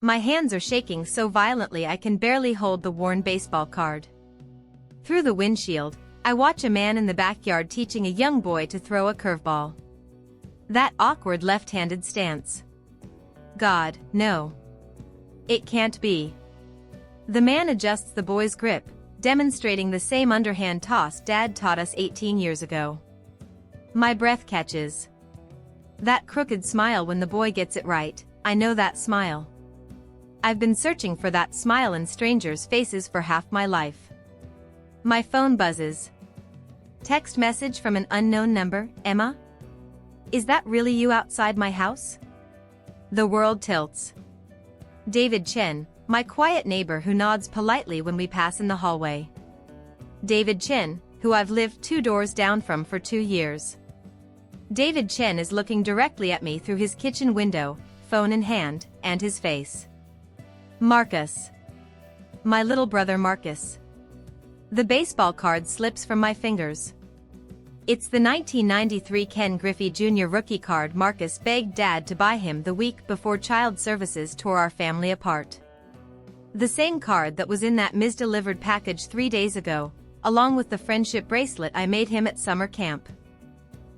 My hands are shaking so violently I can barely hold the worn baseball card. Through the windshield, I watch a man in the backyard teaching a young boy to throw a curveball. That awkward left-handed stance. God, no. It can't be. The man adjusts the boy's grip, demonstrating the same underhand toss Dad taught us 18 years ago. My breath catches. That crooked smile when the boy gets it right, I know that smile. I've been searching for that smile in strangers' faces for half my life. My phone buzzes. Text message from an unknown number, Emma? Is that really you outside my house? The world tilts. David Chen, my quiet neighbor who nods politely when we pass in the hallway. David Chen, who I've lived 2 doors down from for 2 years. David Chen is looking directly at me through his kitchen window, phone in hand, and his face. Marcus. My little brother Marcus. The baseball card slips from my fingers. It's the 1993 Ken Griffey Jr. rookie card Marcus begged Dad to buy him the week before Child Services tore our family apart. The same card that was in that Misdelivered package 3 days ago, along with the friendship bracelet I made him at summer camp.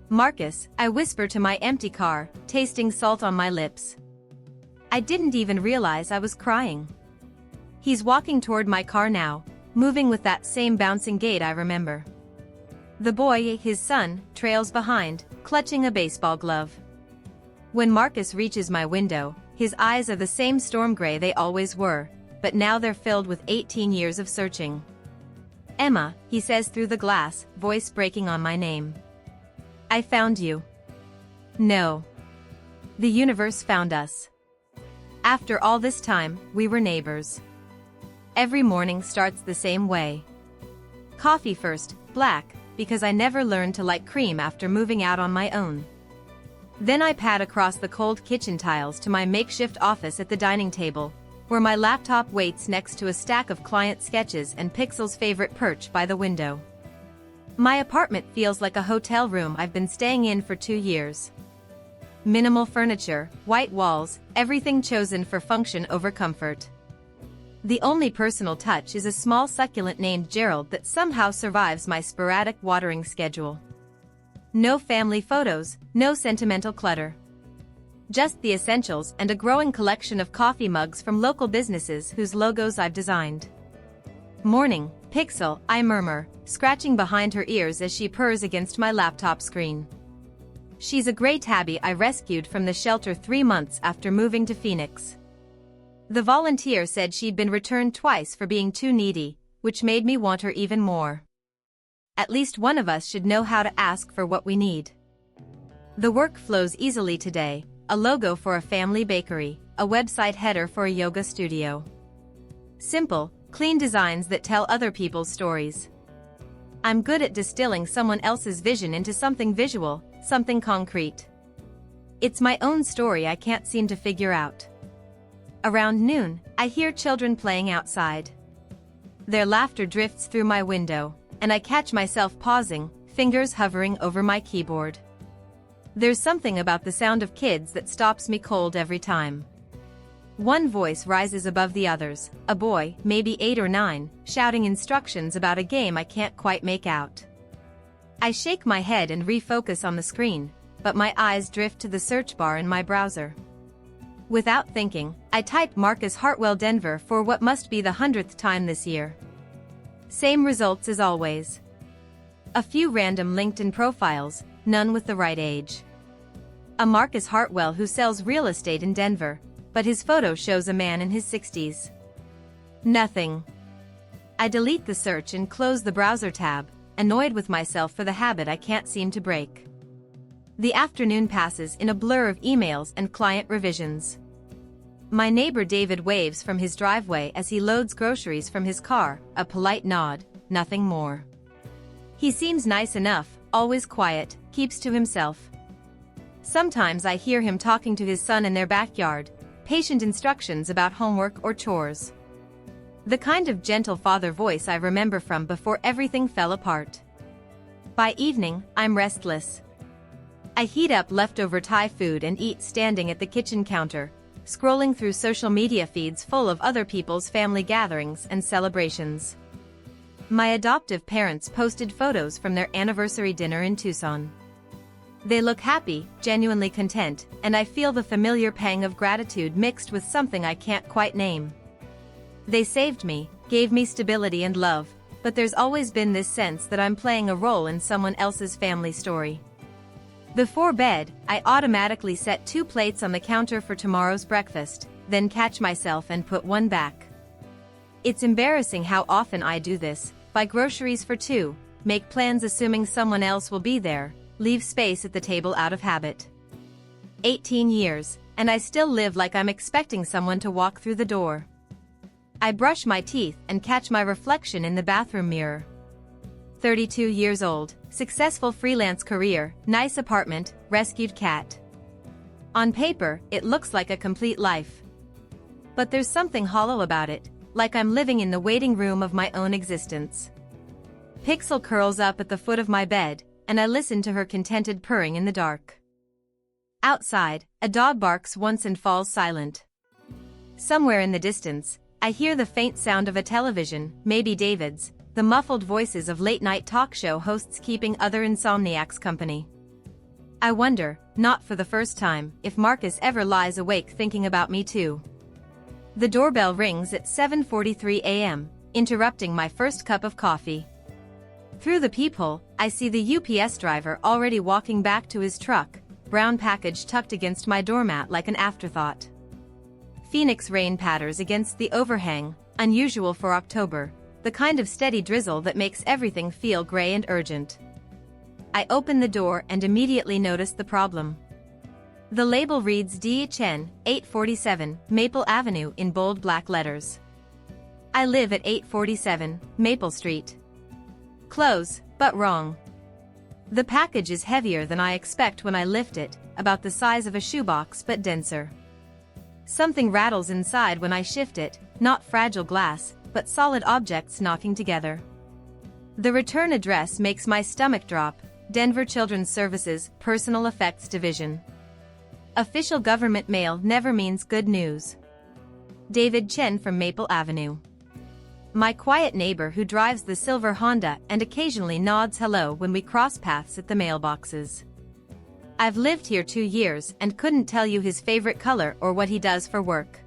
Marcus, I whisper to my empty car, tasting salt on my lips. I didn't even realize I was crying. He's walking toward my car now, moving with that same bouncing gait I remember. The boy, his son, trails behind, clutching a baseball glove. When Marcus reaches my window, his eyes are the same storm gray they always were, but now they're filled with 18 years of searching. Emma, he says through the glass, voice breaking on my name. I found you. No. The universe found us. After all this time, we were neighbors. Every morning starts the same way. Coffee first, black, because I never learned to like cream after moving out on my own. Then I pad across the cold kitchen tiles to my makeshift office at the dining table, where my laptop waits next to a stack of client sketches and Pixel's favorite perch by the window. My apartment feels like a hotel room I've been staying in for 2 years. Minimal furniture, white walls, everything chosen for function over comfort. The only personal touch is a small succulent named Gerald that somehow survives my sporadic watering schedule. No family photos, no sentimental clutter. Just the essentials and a growing collection of coffee mugs from local businesses whose logos I've designed. Morning, Pixel, I murmur, scratching behind her ears as she purrs against my laptop screen. She's a gray tabby I rescued from the shelter 3 months after moving to Phoenix. The volunteer said she'd been returned twice for being too needy, which made me want her even more. At least one of us should know how to ask for what we need. The work flows easily today, a logo for a family bakery, a website header for a yoga studio. Simple, clean designs that tell other people's stories. I'm good at distilling someone else's vision into something visual, something concrete. It's my own story I can't seem to figure out. Around noon, I hear children playing outside. Their laughter drifts through my window, and I catch myself pausing, fingers hovering over my keyboard. There's something about the sound of kids that stops me cold every time. One voice rises above the others, a boy, maybe 8 or 9, shouting instructions about a game I can't quite make out. I shake my head and refocus on the screen, but my eyes drift to the search bar in my browser. Without thinking, I type Marcus Hartwell Denver for what must be the 100th time this year. Same results as always. A few random LinkedIn profiles, none with the right age. A Marcus Hartwell who sells real estate in Denver, but his photo shows a man in his 60s. Nothing. I delete the search and close the browser tab, annoyed with myself for the habit I can't seem to break. The afternoon passes in a blur of emails and client revisions. My neighbor David waves from his driveway as he loads groceries from his car, a polite nod, nothing more. He seems nice enough, always quiet, keeps to himself. Sometimes I hear him talking to his son in their backyard, patient instructions about homework or chores. The kind of gentle father voice I remember from before everything fell apart. By evening, I'm restless. I heat up leftover Thai food and eat standing at the kitchen counter, scrolling through social media feeds full of other people's family gatherings and celebrations. My adoptive parents posted photos from their anniversary dinner in Tucson. They look happy, genuinely content, and I feel the familiar pang of gratitude mixed with something I can't quite name. They saved me, gave me stability and love, but there's always been this sense that I'm playing a role in someone else's family story. Before bed, I automatically set 2 plates on the counter for tomorrow's breakfast, then catch myself and put one back. It's embarrassing how often I do this: buy groceries for 2, make plans assuming someone else will be there, leave space at the table out of habit. 18 years, and I still live like I'm expecting someone to walk through the door. I brush my teeth and catch my reflection in the bathroom mirror. 32 years old, successful freelance career, nice apartment, rescued cat. On paper, it looks like a complete life. But there's something hollow about it, like I'm living in the waiting room of my own existence. Pixel curls up at the foot of my bed, and I listen to her contented purring in the dark. Outside, a dog barks once and falls silent. Somewhere in the distance, I hear the faint sound of a television, maybe David's, the muffled voices of late-night talk show hosts keeping other insomniacs company. I wonder, not for the first time, if Marcus ever lies awake thinking about me too. The doorbell rings at 7:43 a.m., interrupting my first cup of coffee. Through the peephole, I see the UPS driver already walking back to his truck, brown package tucked against my doormat like an afterthought. Phoenix rain patters against the overhang, unusual for October, the kind of steady drizzle that makes everything feel gray and urgent. I open the door and immediately notice the problem. The label reads D. Chen, 847, Maple Avenue in bold black letters. I live at 847, Maple Street. Close, but wrong. The package is heavier than I expect when I lift it, about the size of a shoebox but denser. Something rattles inside when I shift it, not fragile glass, but solid objects knocking together. The return address makes my stomach drop: Denver Children's Services, Personal Effects Division. Official government mail never means good news. David Chen from Maple Avenue. My quiet neighbor who drives the silver Honda and occasionally nods hello when we cross paths at the mailboxes. I've lived here 2 years and couldn't tell you his favorite color or what he does for work.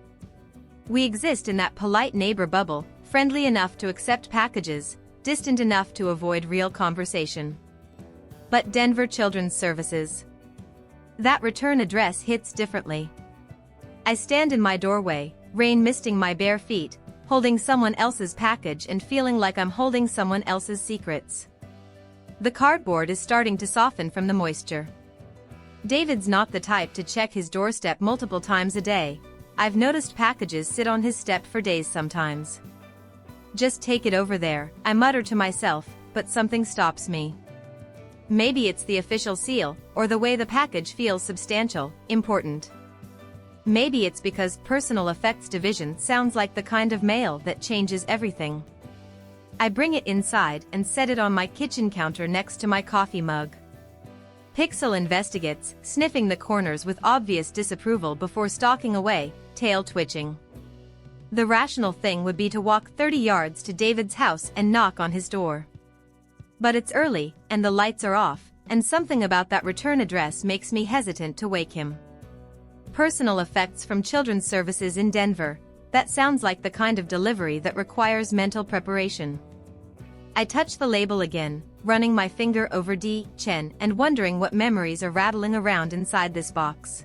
We exist in that polite neighbor bubble, friendly enough to accept packages, distant enough to avoid real conversation. But Denver Children's Services. That return address hits differently. I stand in my doorway, rain misting my bare feet, holding someone else's package and feeling like I'm holding someone else's secrets. The cardboard is starting to soften from the moisture. David's not the type to check his doorstep multiple times a day. I've noticed packages sit on his step for days sometimes. Just take it over there, I mutter to myself, but something stops me. Maybe it's the official seal, or the way the package feels substantial, important. Maybe it's because Personal Effects Division sounds like the kind of mail that changes everything. I bring it inside and set it on my kitchen counter next to my coffee mug. Pixel investigates, sniffing the corners with obvious disapproval before stalking away, tail twitching. The rational thing would be to walk 30 yards to David's house and knock on his door. But it's early, and the lights are off, and something about that return address makes me hesitant to wake him. Personal Effects from Children's Services in Denver. That sounds like the kind of delivery that requires mental preparation. I touch the label again, running my finger over D. Chen and wondering what memories are rattling around inside this box.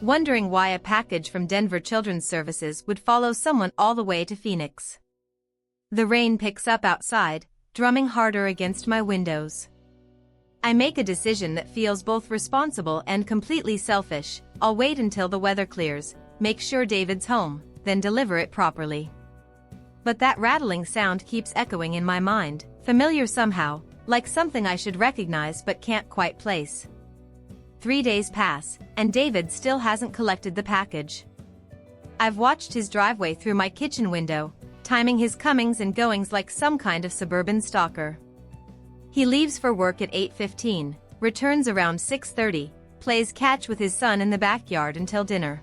Wondering why a package from Denver Children's Services would follow someone all the way to Phoenix. The rain picks up outside, drumming harder against my windows. I make a decision that feels both responsible and completely selfish. I'll wait until the weather clears, make sure David's home, then deliver it properly. But that rattling sound keeps echoing in my mind, familiar somehow, like something I should recognize but can't quite place. 3 days pass, and David still hasn't collected the package. I've watched his driveway through my kitchen window, timing his comings and goings like some kind of suburban stalker. He leaves for work at 8:15, returns around 6:30, plays catch with his son in the backyard until dinner.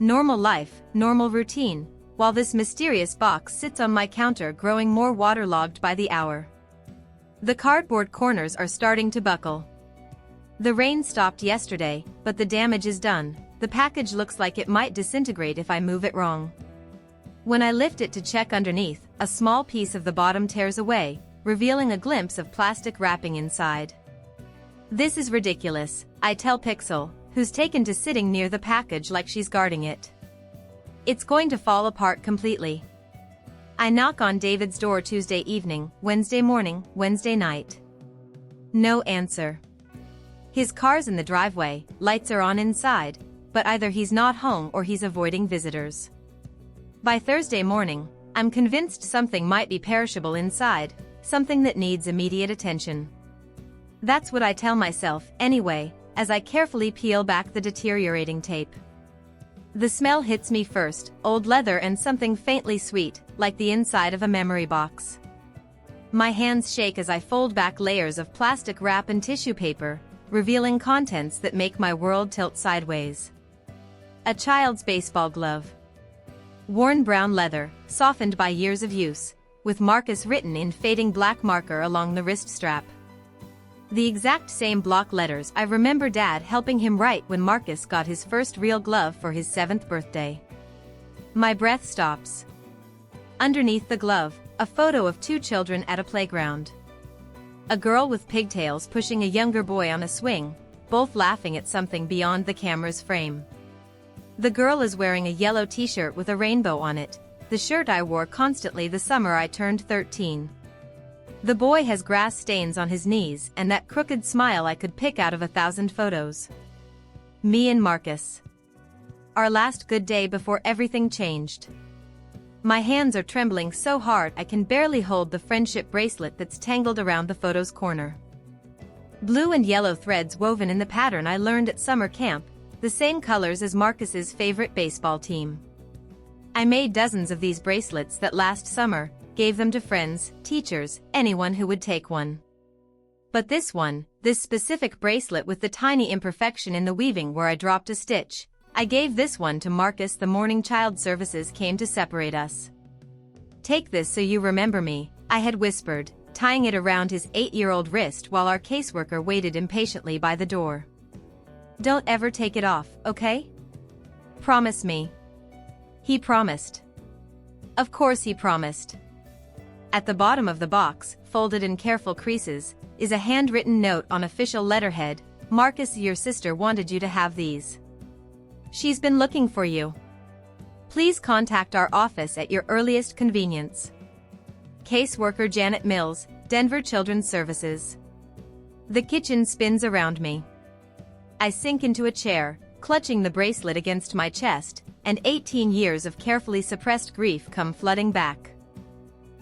Normal life, normal routine, while this mysterious box sits on my counter growing more waterlogged by the hour. The cardboard corners are starting to buckle. The rain stopped yesterday, but the damage is done. The package looks like it might disintegrate if I move it wrong. When I lift it to check underneath, a small piece of the bottom tears away, revealing a glimpse of plastic wrapping inside. This is ridiculous, I tell Pixel, who's taken to sitting near the package like she's guarding it. It's going to fall apart completely. I knock on David's door Tuesday evening, Wednesday morning, Wednesday night. No answer. His car's in the driveway, lights are on inside, but either he's not home or he's avoiding visitors. By Thursday morning, I'm convinced something might be perishable inside, something that needs immediate attention. That's what I tell myself, anyway, as I carefully peel back the deteriorating tape. The smell hits me first, old leather and something faintly sweet, like the inside of a memory box. My hands shake as I fold back layers of plastic wrap and tissue paper, revealing contents that make my world tilt sideways. A child's baseball glove. Worn brown leather, softened by years of use, with Marcus written in fading black marker along the wrist strap. The exact same block letters I remember Dad helping him write when Marcus got his first real glove for his 7th birthday. My breath stops. Underneath the glove, a photo of 2 children at a playground. A girl with pigtails pushing a younger boy on a swing, both laughing at something beyond the camera's frame. The girl is wearing a yellow t-shirt with a rainbow on it, the shirt I wore constantly the summer I turned 13. The boy has grass stains on his knees and that crooked smile I could pick out of 1,000 photos. Me and Marcus. Our last good day before everything changed. My hands are trembling so hard I can barely hold the friendship bracelet that's tangled around the photo's corner. Blue and yellow threads woven in the pattern I learned at summer camp, the same colors as Marcus's favorite baseball team. I made dozens of these bracelets that last summer, gave them to friends, teachers, anyone who would take one. But this one, this specific bracelet with the tiny imperfection in the weaving where I dropped a stitch, I gave this one to Marcus the morning child services came to separate us. Take this so you remember me, I had whispered, tying it around his 8-year-old wrist while our caseworker waited impatiently by the door. Don't ever take it off, okay? Promise me. He promised. Of course he promised. At the bottom of the box, folded in careful creases, is a handwritten note on official letterhead. Marcus, your sister wanted you to have these. She's been looking for you. Please contact our office at your earliest convenience. Caseworker Janet Mills, Denver Children's Services. The kitchen spins around me. I sink into a chair, clutching the bracelet against my chest, and 18 years of carefully suppressed grief come flooding back.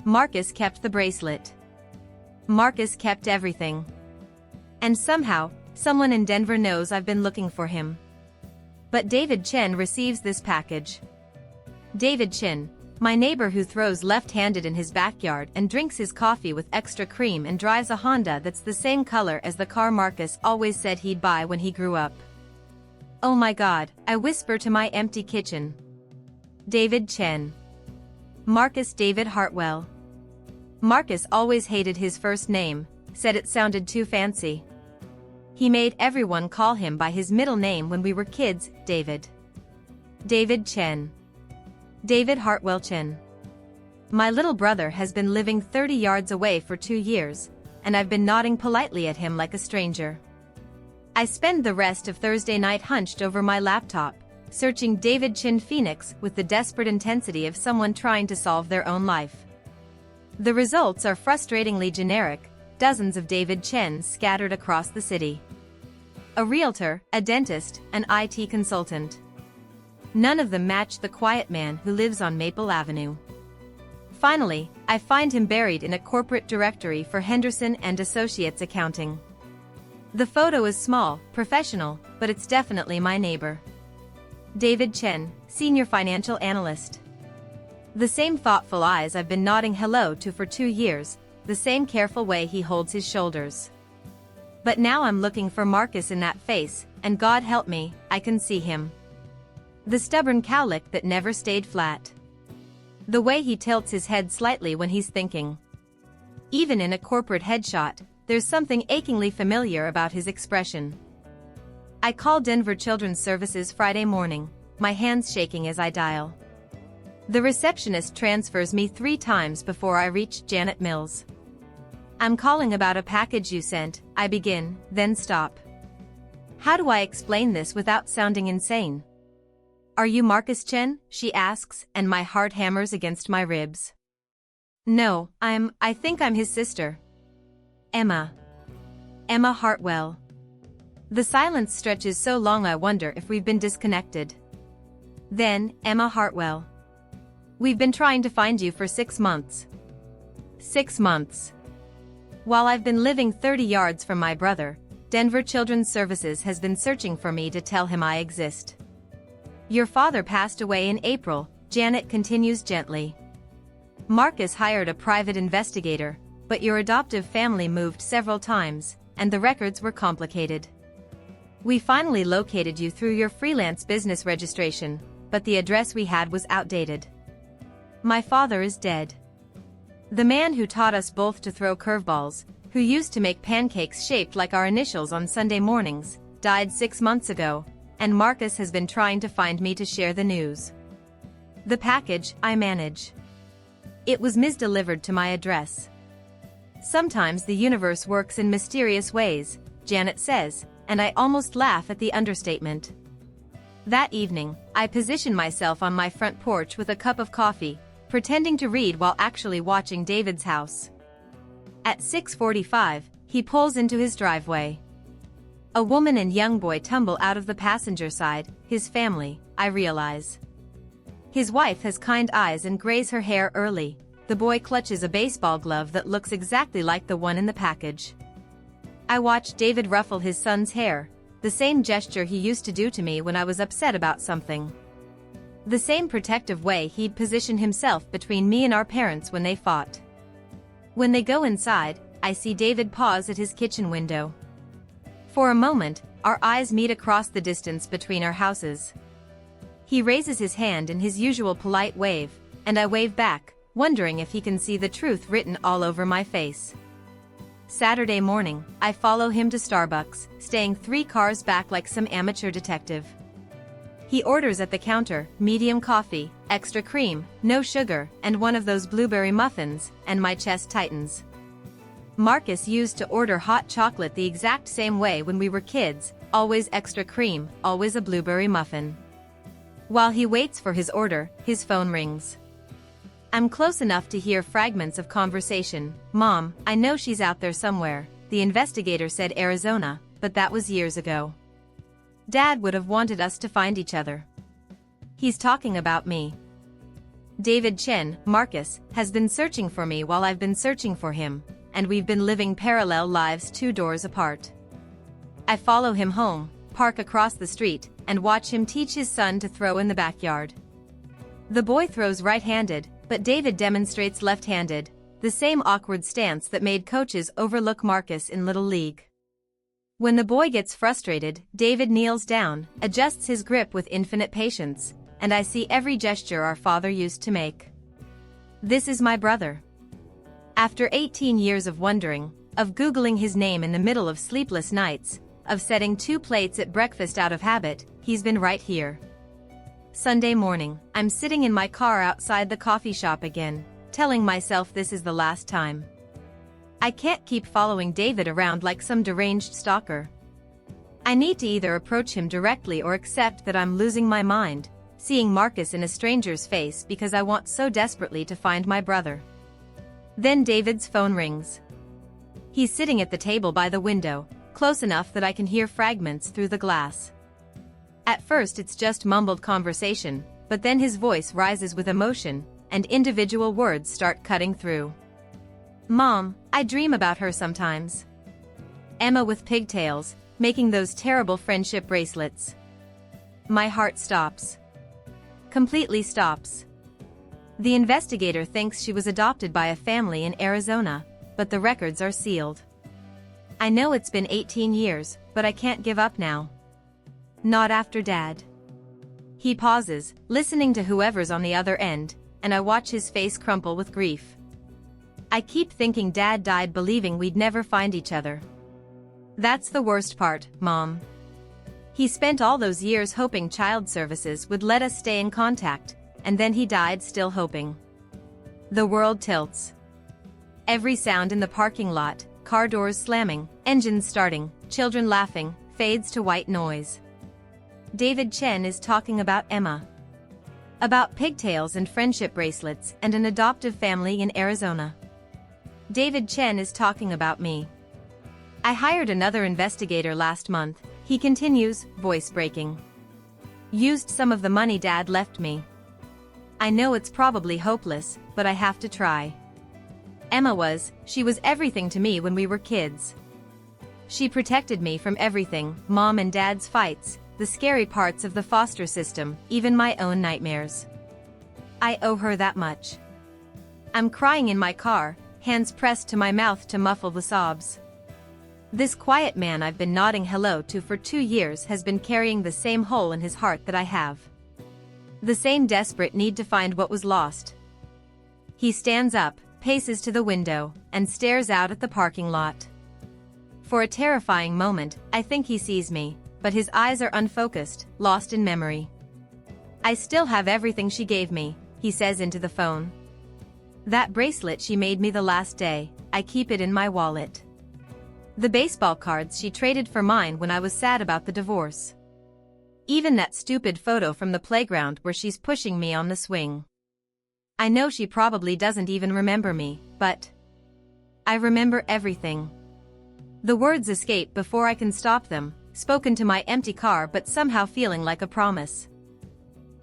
Marcus kept the bracelet. Marcus kept everything. And somehow, someone in Denver knows I've been looking for him. But David Chen receives this package. David Chen, my neighbor who throws left-handed in his backyard and drinks his coffee with extra cream and drives a Honda that's the same color as the car Marcus always said he'd buy when he grew up. Oh my God, I whisper to my empty kitchen. David Chen. Marcus David Hartwell. Marcus always hated his first name, said it sounded too fancy. He made everyone call him by his middle name when we were kids, David. David Chen. David Hartwell Chen. My little brother has been living 30 yards away for 2 years, and I've been nodding politely at him like a stranger. I spend the rest of Thursday night hunched over my laptop, searching David Chen Phoenix with the desperate intensity of someone trying to solve their own life. The results are frustratingly generic, dozens of David Chens scattered across the city. A realtor, a dentist, an IT consultant. None of them match the quiet man who lives on Maple Avenue. Finally, I find him buried in a corporate directory for Henderson and Associates Accounting. The photo is small, professional, but it's definitely my neighbor. David Chen, Senior Financial Analyst. The same thoughtful eyes I've been nodding hello to for 2 years, the same careful way he holds his shoulders. But now I'm looking for Marcus in that face, and God help me, I can see him. The stubborn cowlick that never stayed flat. The way he tilts his head slightly when he's thinking. Even in a corporate headshot, there's something achingly familiar about his expression. I call Denver Children's Services Friday morning, my hands shaking as I dial. The receptionist transfers me 3 times before I reach Janet Mills. I'm calling about a package you sent, I begin, then stop. How do I explain this without sounding insane? Are you Marcus Chen? She asks, and my heart hammers against my ribs. No, I think I'm his sister. Emma. Emma Hartwell. The silence stretches so long I wonder if we've been disconnected. Then, Emma Hartwell. We've been trying to find you for 6 months. 6 months. While I've been living 30 yards from my brother, Denver Children's Services has been searching for me to tell him I exist. Your father passed away in April, Janet continues gently. Marcus hired a private investigator, but your adoptive family moved several times, and the records were complicated. We finally located you through your freelance business registration, but the address we had was outdated. My father is dead. The man who taught us both to throw curveballs, who used to make pancakes shaped like our initials on Sunday mornings, died 6 months ago, and Marcus has been trying to find me to share the news. The package, I manage. It was misdelivered to my address. Sometimes the universe works in mysterious ways, Janet says, and I almost laugh at the understatement. That evening, I position myself on my front porch with a cup of coffee, pretending to read while actually watching David's house. At 6:45, he pulls into his driveway. A woman and young boy tumble out of the passenger side, his family, I realize. His wife has kind eyes and grays her hair early. The boy clutches a baseball glove that looks exactly like the one in the package. I watch David ruffle his son's hair, the same gesture he used to do to me when I was upset about something. The same protective way he'd position himself between me and our parents when they fought. When they go inside, I see David pause at his kitchen window. For a moment, our eyes meet across the distance between our houses. He raises his hand in his usual polite wave, and I wave back, wondering if he can see the truth written all over my face. Saturday morning, I follow him to Starbucks, staying 3 cars back like some amateur detective. He orders at the counter, medium coffee, extra cream, no sugar, and one of those blueberry muffins, and my chest tightens. Marcus used to order hot chocolate the exact same way when we were kids, always extra cream, always a blueberry muffin. While he waits for his order, his phone rings. I'm close enough to hear fragments of conversation. Mom, I know she's out there somewhere. The investigator said Arizona, but that was years ago. Dad would have wanted us to find each other. He's talking about me. David Chen, Marcus, has been searching for me while I've been searching for him, and we've been living parallel lives 2 doors apart. I follow him home, park across the street, and watch him teach his son to throw in the backyard. The boy throws right-handed, but David demonstrates left-handed, the same awkward stance that made coaches overlook Marcus in Little League. When the boy gets frustrated, David kneels down, adjusts his grip with infinite patience, and I see every gesture our father used to make. This is my brother. After 18 years of wondering, of Googling his name in the middle of sleepless nights, of setting 2 plates at breakfast out of habit, he's been right here. Sunday morning, I'm sitting in my car outside the coffee shop again, telling myself this is the last time. I can't keep following David around like some deranged stalker. I need to either approach him directly or accept that I'm losing my mind, seeing Marcus in a stranger's face because I want so desperately to find my brother. Then David's phone rings. He's sitting at the table by the window, close enough that I can hear fragments through the glass. At first it's just mumbled conversation, but then his voice rises with emotion, and individual words start cutting through. Mom, I dream about her sometimes. Emma with pigtails, making those terrible friendship bracelets. My heart stops. Completely stops. The investigator thinks she was adopted by a family in Arizona, but the records are sealed. I know it's been 18 years, but I can't give up now. Not after Dad. He pauses, listening to whoever's on the other end, and I watch his face crumple with grief. I keep thinking Dad died believing we'd never find each other. That's the worst part, Mom. He spent all those years hoping child services would let us stay in contact, and then he died still hoping. The world tilts. Every sound in the parking lot, car doors slamming, engines starting, children laughing, fades to white noise. David Chen is talking about Emma. About pigtails and friendship bracelets and an adoptive family in Arizona. David Chen is talking about me. I hired another investigator last month, he continues, voice breaking. Used some of the money Dad left me. I know it's probably hopeless, but I have to try. She was everything to me when we were kids. She protected me from everything, Mom and Dad's fights, the scary parts of the foster system, even my own nightmares. I owe her that much. I'm crying in my car, hands pressed to my mouth to muffle the sobs. This quiet man I've been nodding hello to for 2 years has been carrying the same hole in his heart that I have. The same desperate need to find what was lost. He stands up, paces to the window, and stares out at the parking lot. For a terrifying moment, I think he sees me, but his eyes are unfocused, lost in memory. I still have everything she gave me, he says into the phone. That bracelet she made me the last day, I keep it in my wallet. The baseball cards she traded for mine when I was sad about the divorce. Even that stupid photo from the playground where she's pushing me on the swing. I know she probably doesn't even remember me, but I remember everything. The words escape before I can stop them, spoken to my empty car but somehow feeling like a promise.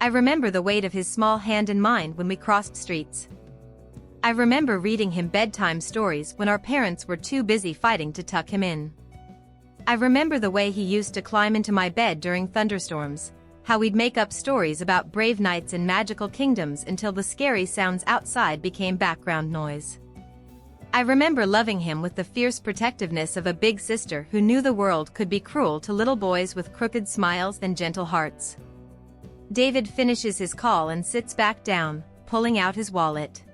I remember the weight of his small hand in mine when we crossed streets. I remember reading him bedtime stories when our parents were too busy fighting to tuck him in. I remember the way he used to climb into my bed during thunderstorms, how we'd make up stories about brave knights and magical kingdoms until the scary sounds outside became background noise. I remember loving him with the fierce protectiveness of a big sister who knew the world could be cruel to little boys with crooked smiles and gentle hearts. David finishes his call and sits back down, pulling out his wallet.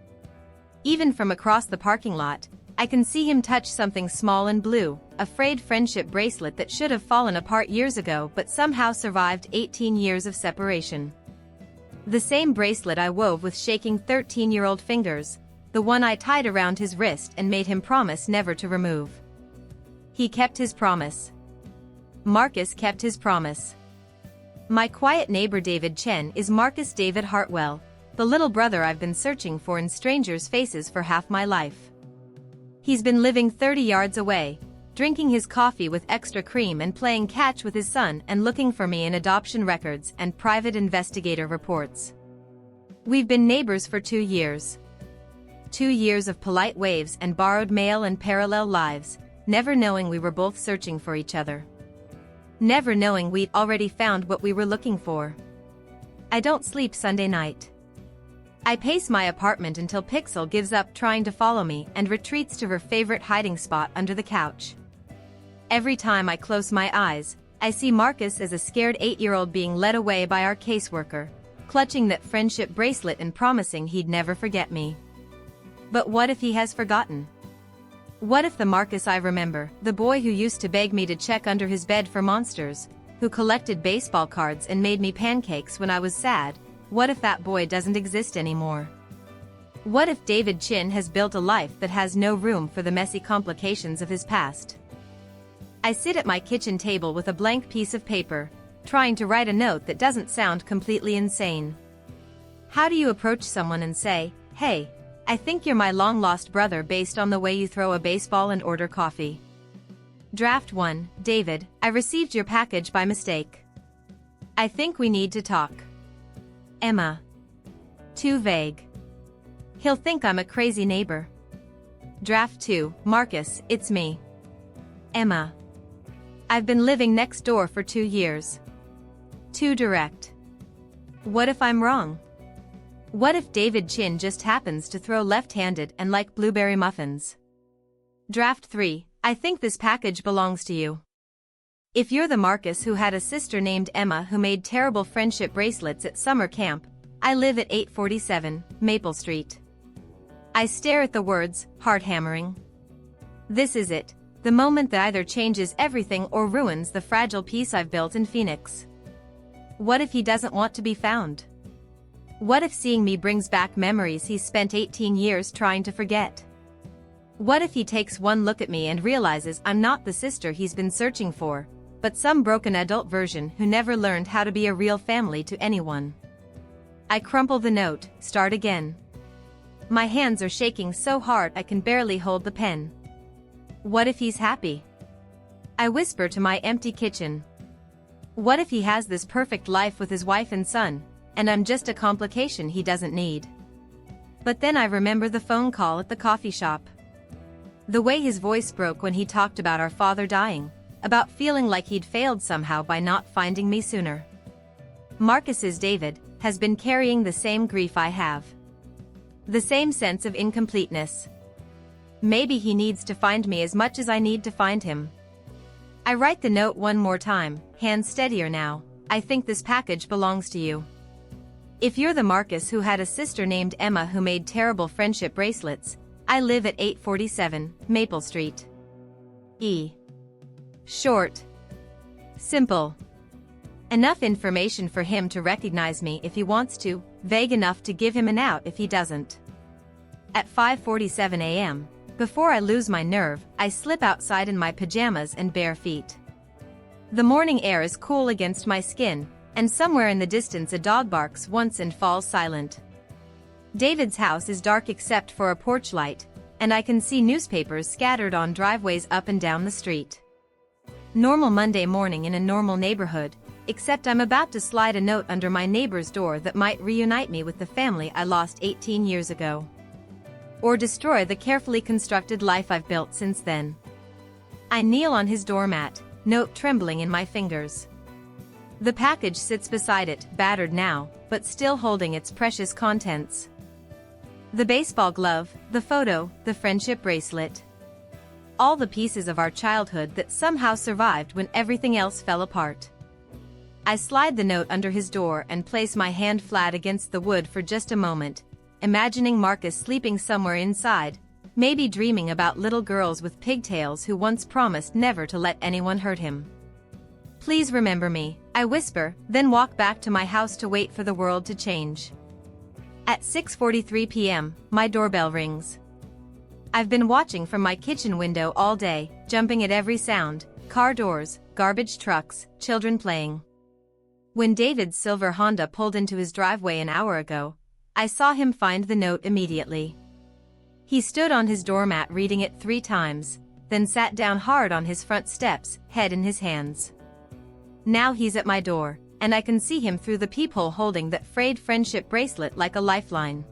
Even from across the parking lot, I can see him touch something small and blue, a frayed friendship bracelet that should have fallen apart years ago but somehow survived 18 years of separation. The same bracelet I wove with shaking 13-year-old fingers, the one I tied around his wrist and made him promise never to remove. He kept his promise. Marcus kept his promise. My quiet neighbor David Chen is Marcus David Hartwell, the little brother I've been searching for in strangers' faces for half my life. He's been living 30 yards away, drinking his coffee with extra cream and playing catch with his son and looking for me in adoption records and private investigator reports. We've been neighbors for 2 years. 2 years of polite waves and borrowed mail and parallel lives, never knowing we were both searching for each other. Never knowing we'd already found what we were looking for. I don't sleep Sunday night. I pace my apartment until Pixel gives up trying to follow me and retreats to her favorite hiding spot under the couch. Every time I close my eyes, I see Marcus as a scared 8-year-old being led away by our caseworker, clutching that friendship bracelet and promising he'd never forget me. But what if he has forgotten? What if the Marcus I remember, the boy who used to beg me to check under his bed for monsters, who collected baseball cards and made me pancakes when I was sad, what if that boy doesn't exist anymore? What if David Chin has built a life that has no room for the messy complications of his past? I sit at my kitchen table with a blank piece of paper, trying to write a note that doesn't sound completely insane. How do you approach someone and say, "Hey, I think you're my long-lost brother," based on the way you throw a baseball and order coffee? Draft 1, David, I received your package by mistake. I think we need to talk. Emma. Too vague. He'll think I'm a crazy neighbor. Draft 2, Marcus, it's me. Emma. I've been living next door for 2 years. Too direct. What if I'm wrong? What if David Chin just happens to throw left-handed and like blueberry muffins? Draft 3, I think this package belongs to you. If you're the Marcus who had a sister named Emma who made terrible friendship bracelets at summer camp, I live at 847 Maple Street. I stare at the words, heart-hammering. This is it, the moment that either changes everything or ruins the fragile peace I've built in Phoenix. What if he doesn't want to be found? What if seeing me brings back memories he's spent 18 years trying to forget? What if he takes one look at me and realizes I'm not the sister he's been searching for, but some broken adult version who never learned how to be a real family to anyone? I crumple the note, start again. My hands are shaking so hard I can barely hold the pen. What if he's happy? I whisper to my empty kitchen. What if he has this perfect life with his wife and son, and I'm just a complication he doesn't need? But then I remember the phone call at the coffee shop. The way his voice broke when he talked about our father dying, about feeling like he'd failed somehow by not finding me sooner. Marcus's David has been carrying the same grief I have. The same sense of incompleteness. Maybe he needs to find me as much as I need to find him. I write the note one more time, hands steadier now. I think this package belongs to you. If you're the Marcus who had a sister named Emma who made terrible friendship bracelets, I live at 847 Maple Street. E. Short. Simple. Enough information for him to recognize me if he wants to, vague enough to give him an out if he doesn't. At 5:47 a.m., before I lose my nerve, I slip outside in my pajamas and bare feet. The morning air is cool against my skin, and somewhere in the distance a dog barks once and falls silent. David's house is dark except for a porch light, and I can see newspapers scattered on driveways up and down the street. Normal Monday morning in a normal neighborhood, except I'm about to slide a note under my neighbor's door that might reunite me with the family I lost 18 years ago. Or destroy the carefully constructed life I've built since then. I kneel on his doormat, note trembling in my fingers. The package sits beside it, battered now, but still holding its precious contents. The baseball glove, the photo, the friendship bracelet. All the pieces of our childhood that somehow survived when everything else fell apart. I slide the note under his door and place my hand flat against the wood for just a moment, imagining Marcus sleeping somewhere inside, maybe dreaming about little girls with pigtails who once promised never to let anyone hurt him. Please remember me, I whisper, then walk back to my house to wait for the world to change. At 6:43 p.m., my doorbell rings. I've been watching from my kitchen window all day, jumping at every sound, car doors, garbage trucks, children playing. When David's silver Honda pulled into his driveway an hour ago, I saw him find the note immediately. He stood on his doormat reading it 3 times, then sat down hard on his front steps, head in his hands. Now he's at my door, and I can see him through the peephole holding that frayed friendship bracelet like a lifeline.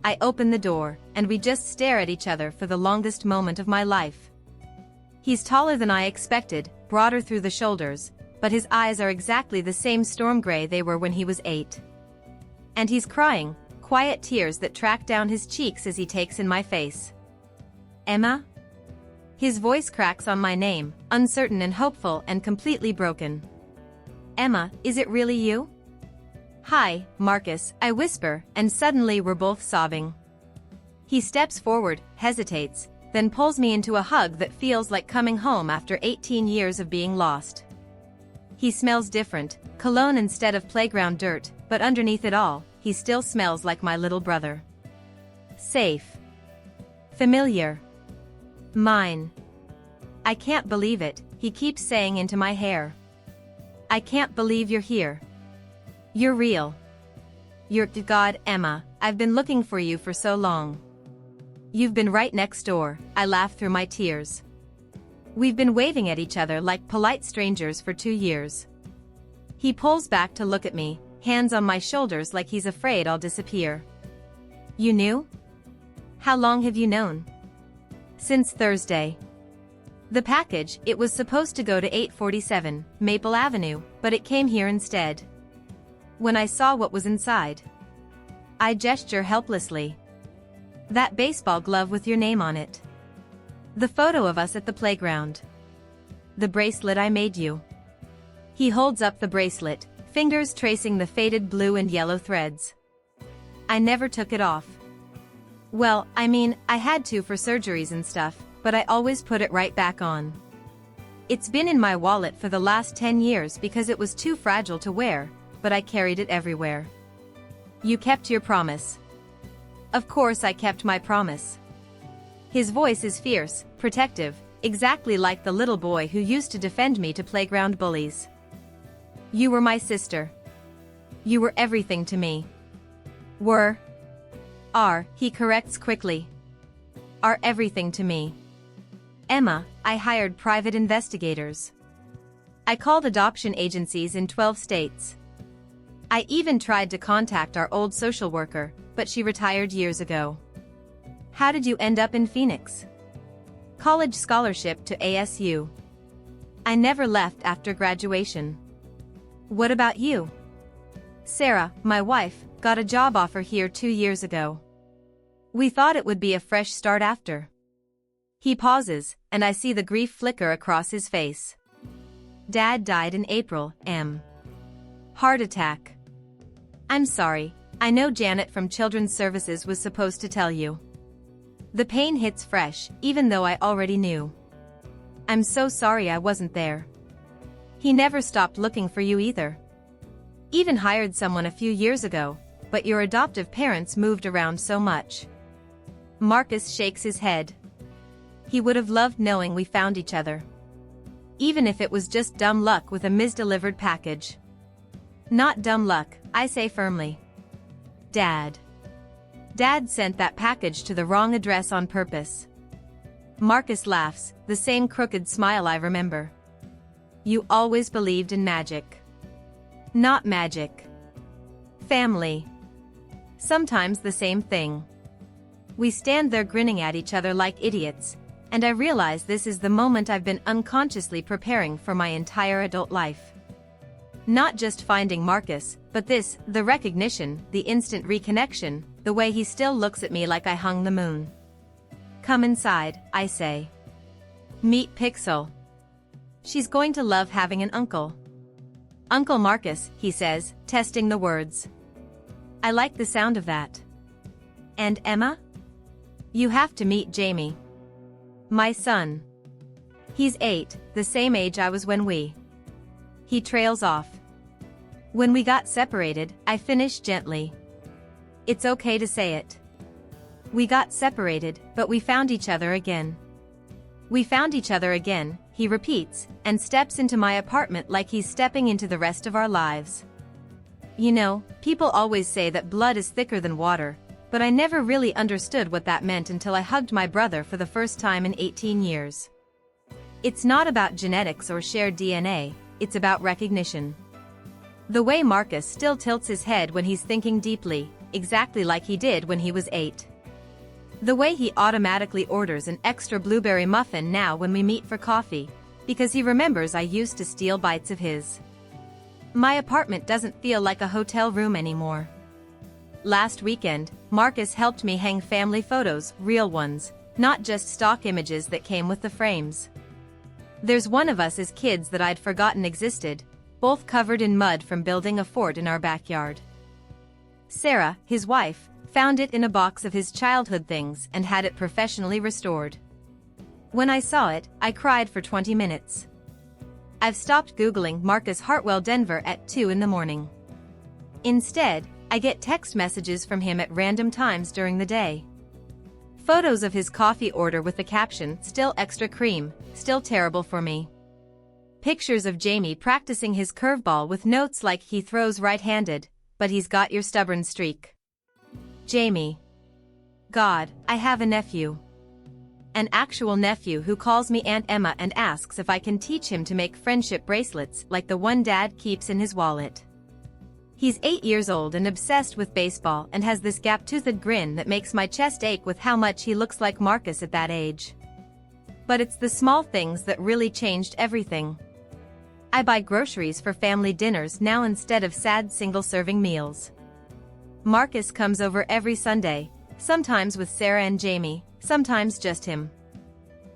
I open the door, and we just stare at each other for the longest moment of my life. He's taller than I expected, broader through the shoulders, but his eyes are exactly the same storm gray they were when he was 8. And he's crying, quiet tears that track down his cheeks as he takes in my face. Emma? His voice cracks on my name, uncertain and hopeful and completely broken. Emma, is it really you? Hi, Marcus, I whisper, and suddenly we're both sobbing. He steps forward, hesitates, then pulls me into a hug that feels like coming home after 18 years of being lost. He smells different, cologne instead of playground dirt, but underneath it all, he still smells like my little brother. Safe. Familiar. Mine. I can't believe it, he keeps saying into my hair. I can't believe you're here. You're real. You're, God, Emma, I've been looking for you for so long. You've been right next door, I laugh through my tears. We've been waving at each other like polite strangers for 2 years. He pulls back to look at me, hands on my shoulders like he's afraid I'll disappear. You knew? How long have you known? Since Thursday. The package, it was supposed to go to 847 Maple Avenue, but it came here instead. When I saw what was inside, I gesture helplessly. That baseball glove with your name on it. The photo of us at the playground. the bracelet I made you. He holds up the bracelet, fingers tracing the faded blue and yellow threads. I never took it off. Well, I mean, I had to for surgeries and stuff, but I always put it right back on. It's been in my wallet for the last 10 years because it was too fragile to wear, but I carried it everywhere. You kept your promise. Of course I kept my promise. His voice is fierce, protective, exactly like the little boy who used to defend me to playground bullies. You were my sister. You were everything to me. He corrects quickly. Are everything to me. Emma, I hired private investigators. I called adoption agencies in 12 states. I even tried to contact our old social worker, but she retired years ago. How did you end up in Phoenix? College scholarship to ASU. I never left after graduation. What about you? Sarah, my wife, got a job offer here 2 years ago. We thought it would be a fresh start after. He pauses, and I see the grief flicker across his face. Dad died in April, Heart attack. I'm sorry, I know Janet from Children's Services was supposed to tell you. The pain hits fresh, even though I already knew. I'm so sorry I wasn't there. He never stopped looking for you either. Even hired someone a few years ago, but your adoptive parents moved around so much. Marcus shakes his head. He would have loved knowing we found each other. Even if it was just dumb luck with a misdelivered package. Not dumb luck, I say firmly. Dad sent that package to the wrong address on purpose. Marcus laughs, the same crooked smile I remember. You always believed in magic. Not magic. Family. Sometimes the same thing. We stand there grinning at each other like idiots, and I realize this is the moment I've been unconsciously preparing for my entire adult life. Not just finding Marcus, but this, the recognition, the instant reconnection, the way he still looks at me like I hung the moon. Come inside, I say. Meet Pixel. She's going to love having an uncle. Uncle Marcus, he says, testing the words. I like the sound of that. And Emma? You have to meet Jamie. My son. He's 8, the same age I was when we. He trails off. When we got separated, I finish gently. It's okay to say it. We got separated, but we found each other again. We found each other again, he repeats, and steps into my apartment like he's stepping into the rest of our lives. You know, people always say that blood is thicker than water, but I never really understood what that meant until I hugged my brother for the first time in 18 years. It's not about genetics or shared DNA, it's about recognition. The way Marcus still tilts his head when he's thinking deeply, exactly like he did when he was 8. The way he automatically orders an extra blueberry muffin now when we meet for coffee, because he remembers I used to steal bites of his. My apartment doesn't feel like a hotel room anymore. Last weekend, Marcus helped me hang family photos, real ones, not just stock images that came with the frames. There's one of us as kids that I'd forgotten existed, both covered in mud from building a fort in our backyard. Sarah, his wife, found it in a box of his childhood things and had it professionally restored. When I saw it, I cried for 20 minutes. I've stopped Googling Marcus Hartwell Denver at 2 in the morning. Instead, I get text messages from him at random times during the day. Photos of his coffee order with the caption, "Still extra cream, still terrible for me." Pictures of Jamie practicing his curveball with notes like he throws right-handed, but he's got your stubborn streak. Jamie. God, I have a nephew. An actual nephew who calls me Aunt Emma and asks if I can teach him to make friendship bracelets like the one Dad keeps in his wallet. He's 8 years old and obsessed with baseball and has this gap-toothed grin that makes my chest ache with how much he looks like Marcus at that age. But it's the small things that really changed everything. I buy groceries for family dinners now instead of sad single-serving meals. Marcus comes over every Sunday, sometimes with Sarah and Jamie, sometimes just him.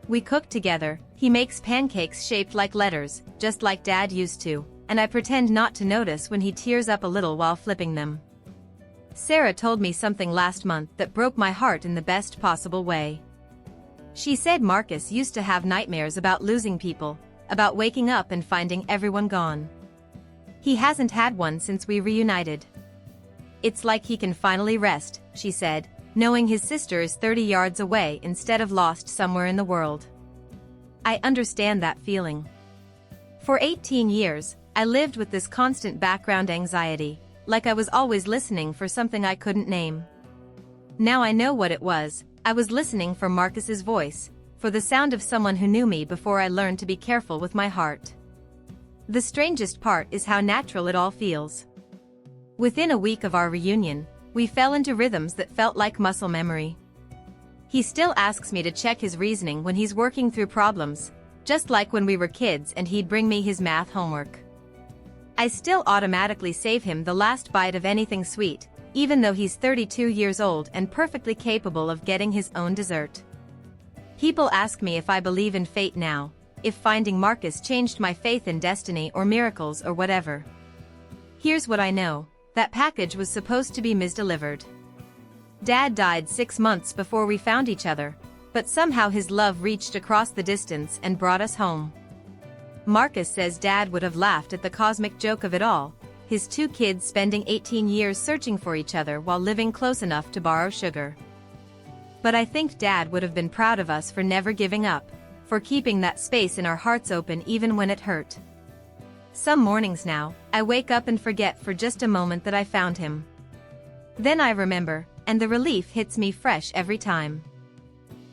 We cook together, He makes pancakes shaped like letters, just like Dad used to, and I pretend not to notice when he tears up a little while flipping them. Sarah told me something last month that broke my heart in the best possible way. She said Marcus used to have nightmares about losing people, about waking up and finding everyone gone. He hasn't had one since we reunited. It's like he can finally rest, she said, knowing his sister is 30 yards away instead of lost somewhere in the world. I understand that feeling. For 18 years, I lived with this constant background anxiety, like I was always listening for something I couldn't name. Now I know what it was. I was listening for Marcus's voice, for the sound of someone who knew me before I learned to be careful with my heart. The strangest part is how natural it all feels. Within a week of our reunion, we fell into rhythms that felt like muscle memory. He still asks me to check his reasoning when he's working through problems, just like when we were kids and he'd bring me his math homework. I still automatically save him the last bite of anything sweet, even though he's 32 years old and perfectly capable of getting his own dessert. People ask me if I believe in fate now, if finding Marcus changed my faith in destiny or miracles or whatever. Here's what I know: that package was supposed to be misdelivered. Dad died 6 months before we found each other, but somehow his love reached across the distance and brought us home. Marcus says Dad would have laughed at the cosmic joke of it all, his 2 kids spending 18 years searching for each other while living close enough to borrow sugar. But I think Dad would have been proud of us for never giving up, for keeping that space in our hearts open even when it hurt. Some mornings now, I wake up and forget for just a moment that I found him. Then I remember, and the relief hits me fresh every time.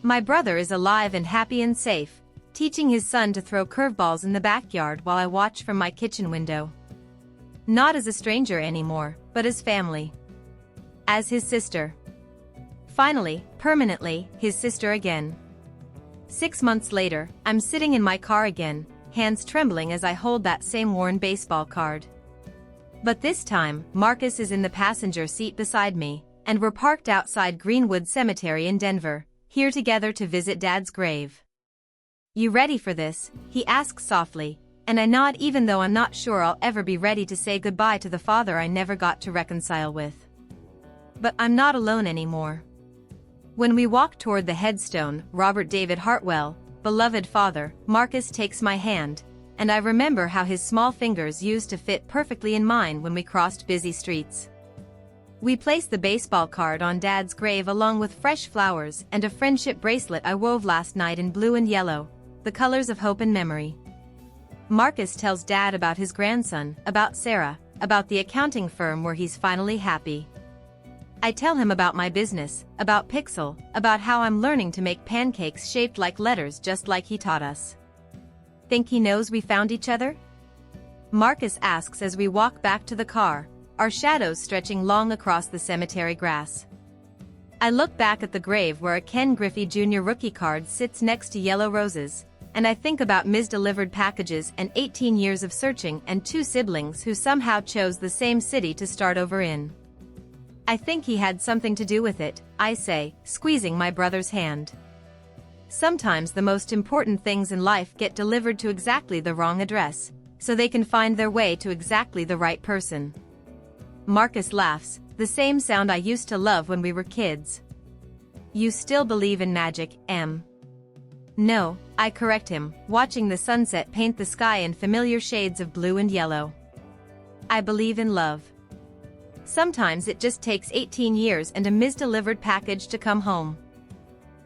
My brother is alive and happy and safe, teaching his son to throw curveballs in the backyard while I watch from my kitchen window. Not as a stranger anymore, but as family. As his sister. Finally, permanently, his sister again. 6 months later, I'm sitting in my car again, hands trembling as I hold that same worn baseball card. But this time, Marcus is in the passenger seat beside me, and we're parked outside Greenwood Cemetery in Denver, here together to visit Dad's grave. "You ready for this?" he asks softly, and I nod even though I'm not sure I'll ever be ready to say goodbye to the father I never got to reconcile with. But I'm not alone anymore. When we walk toward the headstone, Robert David Hartwell, beloved father, Marcus takes my hand, and I remember how his small fingers used to fit perfectly in mine when we crossed busy streets. We place the baseball card on Dad's grave along with fresh flowers and a friendship bracelet I wove last night in blue and yellow, the colors of hope and memory. Marcus tells Dad about his grandson, about Sarah, about the accounting firm where he's finally happy. I tell him about my business, about Pixel, about how I'm learning to make pancakes shaped like letters just like he taught us. Think he knows we found each other? Marcus asks as we walk back to the car, our shadows stretching long across the cemetery grass. I look back at the grave where a Ken Griffey Jr. rookie card sits next to yellow roses, and I think about misdelivered packages and 18 years of searching and 2 siblings who somehow chose the same city to start over in. I think he had something to do with it, I say, squeezing my brother's hand. Sometimes the most important things in life get delivered to exactly the wrong address, so they can find their way to exactly the right person. Marcus laughs, the same sound I used to love when we were kids. "You still believe in magic, Em?" "No," I correct him, watching the sunset paint the sky in familiar shades of blue and yellow. "I believe in love. Sometimes it just takes 18 years and a misdelivered package to come home."